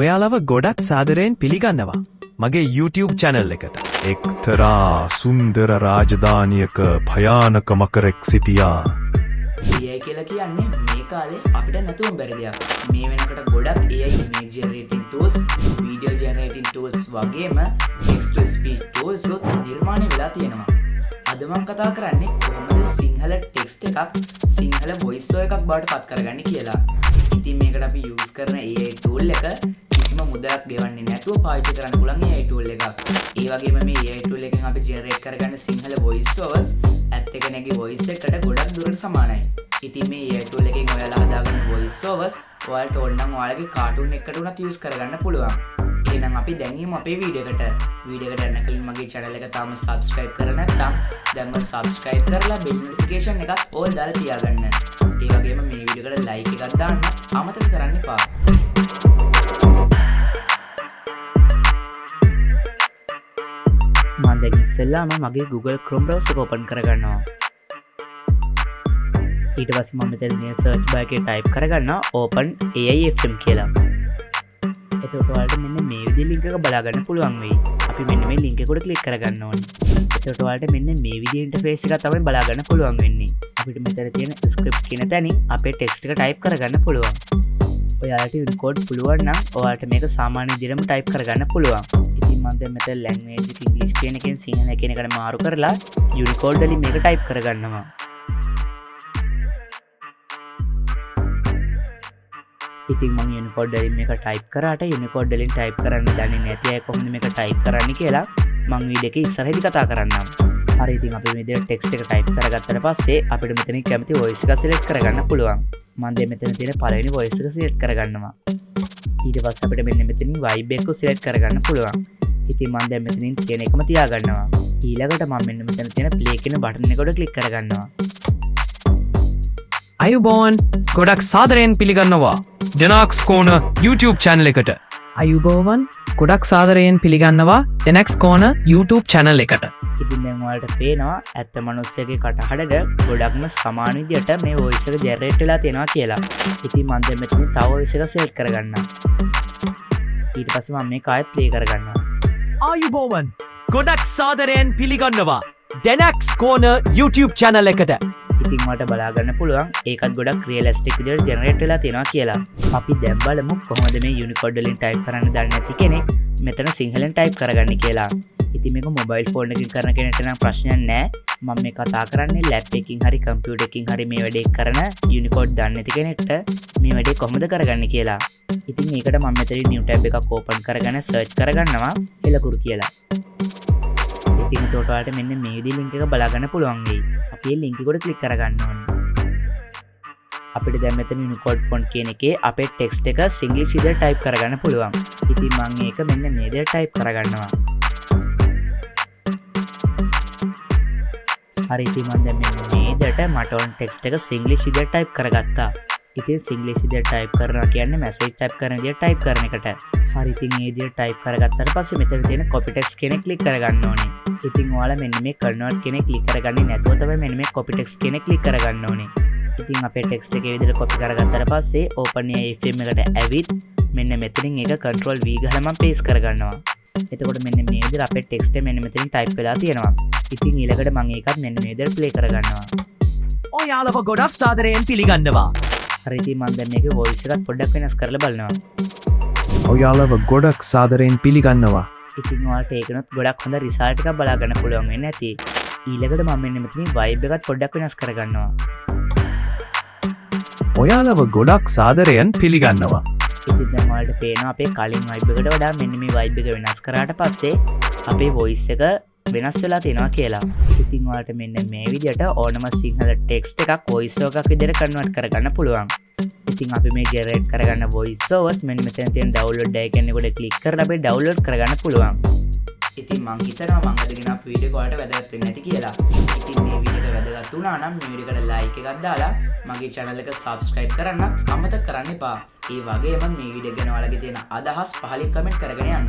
ඔයාලව ගොඩක් සාදරයෙන් පිළිගන්නවා මගේ YouTube channel එකට. එක්තරා සුන්දර රාජධානියක භයානක මකරෙක් සිටියා. AI කියලා කියන්නේ මේ කාලේ අපිට නැතුවම බැරි දෙයක්. මේ වෙනකොට ගොඩක් AI image generating tools, video generating tools වගේම text to speech tools නිර්මාණය වෙලා තියෙනවා. අද මම කතා කරන්නේ කොහොමද සිංහල text එකක් සිංහල voice over එකක් බවට පත් කරගන්නේ කියලා. ඉතින් මේකට අපි use කරන AI tool එක කිසිම මුදලක් ගෙවන්නේ නැතුව පාවිච්චි කරන්න පුළුවන් AI tool එකක්. ඒ වගේම මේ AI tool එකෙන් අපි generate කරගන්න සිංහල voice overs ඇත් එක නැගී voice එකට ගොඩක් දුරට සමානයි. ඉතින් මේ AI tool එකෙන් ඔයාලා හදාගන්න voice overs ඔයාලට ඕන නම් ඔයාලගේ cartoon එකකට උනත් use කරගන්න පුළුවන්. එහෙනම් අපි දැන් යමු අපේ වීඩියෝ එකට. වීඩියෝ එකට යන්න කලින් මගේ channel එක තාම subscribe කරලා නැත්නම් දැන්ම subscribe කරලා bell notification එකත් all දාලා තියාගන්න. ඒ වගේම මේ වීඩියෝ එකට like එකක් දාන්න අමතක කරන්න එපා. මම දැන් ඉස්සෙල්ලාම මගේ Google Chrome browser එක open කරගන්නවා. ඊට පස්සේ මම මෙතන තියෙන search bar එකේ type කරගන්නවා OpenAI FM කියලා. එතකොට ඔයාලට මෙන්න මේ විදිහේ link එක බලා ගන්න පුළුවන් වෙයි. අපි මෙන්න මේ link එක උඩ click කරගන්න ඕනේ. එතකොට ඔයාලට මෙන්න මේ විදිහේ interface එකක් තමයි බලා ගන්න පුළුවන් වෙන්නේ. අපිට මෙතන තියෙන script කියන තැනින් අපේ text එක type කරගන්න පුළුවන්. ඔයාලට Unicode පුළුවන් නම් ඔයාලට මේක සාමාන්‍ය විදිහටම type කරගන්න පුළුවන්. ඉතින් මම දැන් මෙතන language එක English කියන එකෙන් සිංහල කියන එකට මාරු කරලා Unicode වලින් මේක type කරගන්නවා. ඉතින් මම Unicode වලින් මේක type කරාට Unicode වලින් type කරන්න දන්නේ නැති අය කොහොමද මේක type කරන්නේ කියලා මම වීඩියෝ එකේ ඉස්සරහදී කතා කරන්නම්. හරි ඉතින් අපි මේ විදිහට text එක type කරගත්තට පස්සේ අපිට මෙතනින් කැමති voice එක select කරගන්න පුළුවන්. මම දැන් මෙතන තියෙන පළවෙනි voice එක select කරගන්නවා. ඊට පස්සේ අපිට මෙන්න මෙතනින් vibe එක select කරගන්න පුළුවන්. ඉතින් මම දැන් මෙතනින් තියෙන එකම තියාගන්නවා. ඊළඟට මම මෙන්න මෙතන තියෙන play කියන බටන් එක උඩ click කරගන්නවා. අයුබෝවන් ගොඩක් සාදරයෙන් පිළිගන්නවා ජෙනක්ස් කෝනර් YouTube channel එකට. අයුබෝවන් ගොඩක් සාදරයෙන් පිළිගන්නවා ජෙනක්ස් කෝනර් YouTube channel එකට. ඉතින් දැන් ඔයාලට පේනවා ඇත්ත මිනිස්සෙගේ කටහඬට ගොඩක්ම සමාන විදියට මේ voice එක generate වෙලා තියෙනවා කියලා. ඉතින් මම දැන් මෙතන තව voice එක select කරගන්නවා. ඊට පස්සේ මම මේක ආයෙත් play කරගන්නවා. අයුබෝවන් ගොඩක් සාදරයෙන් පිළිගන්නවා ජෙනක්ස් කෝනර් YouTube channel එකට. ඉතින් මට බලා ගන්න පුළුවන් ඒකත් ගොඩක් රියලිස්ටික් විදිහට ජෙනරේට් වෙලා තියෙනවා කියලා. අපි දැන් බලමු කොහොමද මේ Unicode වලින් type කරන්න දන්නේ නැති කෙනෙක් මෙතන සිංහලෙන් type කරගන්නේ කියලා. ඉතින් මේක mobile phone එකකින් කරන කෙනෙක්ට නම් ප්‍රශ්නයක් නැහැ. මම මේ කතා කරන්නේ laptop එකකින් හරි computer එකකින් හරි මේ වැඩේ කරන Unicode දන්නේ නැති කෙනෙක්ට මේ වැඩේ කොහොමද කරගන්නේ කියලා. ඉතින් ඒකට මම මෙතන new tab එකක් open කරගෙන search කරගන්නවා එලකුරු කියලා. ඉතින් ඒකට ඔයාලට මෙන්න මේ විදිහේ link එක බලා ගන්න පුළුවන් වෙයි. අපි මේ link එක උඩ click කරගන්න ඕනේ. අපිට දැන් මෙතන Unicode font කියන එකේ අපේ text එක Singlish විදිහට type කරගන්න පුළුවන්. ඉතින් මම මේක මෙන්න මේ විදිහට type කරගන්නවා. හරි ඉතින් මම දැන් මෙන්න මේ විදිහට මට ඕන text එක Singlish විදිහට type කරගත්තා. ඉතින් Singlish විදිහට type කරනවා කියන්නේ message type කරන විදිහට type කරන එකට. හරි ඉතින් මේ විදිහට type කරගත්තාට පස්සේ මෙතන තියෙන copy text කියන එක click කරගන්න ඕනේ. ඉතින් ඔයාලා මෙන්න මේ convert කියන එක click කරගන්නේ නැතුව තමයි මෙන්න මේ copy text කියන එක click කරගන්න ඕනේ. ඉතින් අපේ text එකේ විදිහට copy කරගත්තාට පස්සේ OpenAI FM එකට ඇවිත් මෙන්න මෙතනින් ඒක control V ගහලා මම paste කරගන්නවා. එතකොට මෙන්න මේ විදිහට අපේ text එක මෙන්න මෙතනින් type වෙලා තියෙනවා. ඉතින් ඊළඟට මම ඒකත් මෙන්න මේ විදිහට play කරගන්නවා. ඔයාලව ගොඩක් සාදරයෙන් පිළිගන්නවා. හරි ඉතින් මම දැන් මේකේ voice එකත් පොඩ්ඩක් වෙනස් කරලා බලනවා. ඔයාලව ගොඩක් සාදරයෙන් පිළිගන්නවා. ඉතින් ඔයාලට ඒකනොත් ගොඩක් හොඳ result එකක් බලා ගන්න පුළුවන් වෙන්නේ නැති. ඊළඟට මම මෙන්න මෙතනින් vibe එකත් පොඩ්ඩක් වෙනස් කරගන්නවා. ඔයාලව ගොඩක් සාදරයෙන් පිළිගන්නවා. ඉතින් දැන් ඔයාලට පේනවා අපේ කලින් vibe එකට වඩා මෙන්න මේ vibe එක වෙනස් කරාට පස්සේ අපේ voice එක වෙනස් වෙලා තියෙනවා කියලා. ඉතින් ඔයාලට මෙන්න මේ විදිහට ඕනම සිංහල text එකක් voice over එකක් විදිහට convert කරගන්න පුළුවන්. ඉතින් අපි මේ generate කරගන්න voice overs මෙන්න මෙතන තියෙන download icon එක උඩ click කරලා අපි download කරගන්න පුළුවන්. ඉතින් මම හිතනවා මම අද ගෙන අපේ වීඩියෝ එක ඔයාලට වැදගත් වෙන්නේ නැති කියලා. ඉතින් මේ වීඩියෝ එක වැදගත් වුණා නම් මේ වීඩියෝ එකට like එකක් දාලා මගේ channel එක subscribe කරන්න අමතක කරන්න එපා. ඒ වගේම මේ වීඩියෝ ගැන ඔයාලගේ තියෙන අදහස් පහලින් comment කරගෙන යන්න.